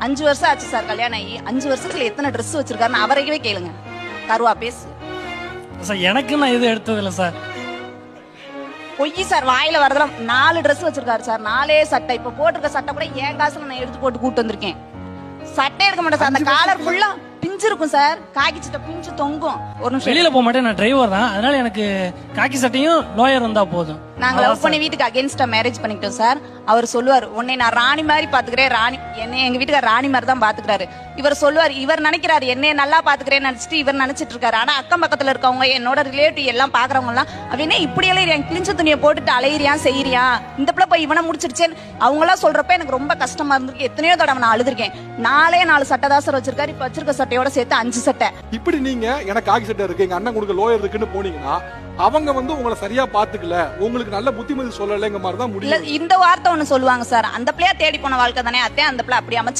5 வருஷம் ஆச்சு சார் கல்யாணம் ஆகி. 5 வருஷத்துல எத்தனை ட்ரெஸ் வச்சிருக்காருன்னு அவரையவே கேளுங்க. கருவா பேசு சார். எனக்கு நான் எதுவும் எடுத்தது இல்லை சார். பொய் சார். வாயில வரதெல்லாம் 4 ட்ரெஸ் வச்சிருக்காரு சார். 4 சட்டை. இப்ப போட்டிருக்க சட்டை கூட என் காசுல நான் எடுத்து போட்டு கூட்டு வந்திருக்கேன். சட்டை எடுக்க மாட்டேன் சார். அந்த காலர் ஃபுல்லா பிஞ்சு இருக்கும் சார். காக்கி சட்டை பிஞ்சு தொங்கும். ஒரு நிமிஷம் வெளியில போக மாட்டேன், நான் டிரைவர் தான். அதனால எனக்கு காக்கி சட்டையும் லோயர் இருந்தா போதும். நாங்க லவ் பண்ணி வீட்டுக்கு அகைன்ஸ்டா மேரேஜ் பண்ணிக்கிட்டோம் சார். அவர் சொல்லுவார், உன்னை நான் ராணி மாதிரி பாத்துக்கிறேன். ராணி என்ன எங்க வீட்டுக்கு ராணி மாதிரி தான் பாத்துக்கிறாரு. இவர் சொல்லுவார், இவர் நினைக்கிறாரு என்னைய நல்லா பாத்துக்கிறேன்னு நினைச்சிட்டு இவர் நினைச்சிட்டு இருக்காரு. ஆனா அக்கம் பக்கத்துல இருக்கவங்க என்னோட ரிலேட்டிவ் எல்லாம் பாக்குறவங்க எல்லாம் அவனே இப்படி எல்லாம் கிழிஞ்ச துணியை போட்டுட்டு அலையிறியா செய்யறியா, இந்த பிள்ளை போய் இவனை முடிச்சிருச்சேன்னு அவங்க எல்லாம் சொல்றப்ப எனக்கு ரொம்ப கஷ்டமா இருந்திருக்கு. எத்தனையோ தடவை நான் அழுதுருக்கேன். 4 சட்டை தான் சார் வச்சிருக்காரு. இப்ப வச்சிருக்க சட்டையோட சேர்த்து 5 சட்டை. இப்படி நீங்க எனக்கு காக்கி சட்டை இருக்கு, எங்க அண்ணன் கொடுக்க லோயர் இருக்குன்னு போனீங்கன்னா அவங்க உங்களை சரியா பாத்துக்கல, உங்களுக்கு நல்ல புத்திமதி சொல்லலைங்க மாதிரி தான் முடியும். இந்த வார்த்தை ஒண்ணு சொல்லுவாங்க சார், அந்த பிள்ளையா தேடி போன வாழ்க்கை தானே அத்தே, அந்த பிள்ளை அப்படி அமைச்சு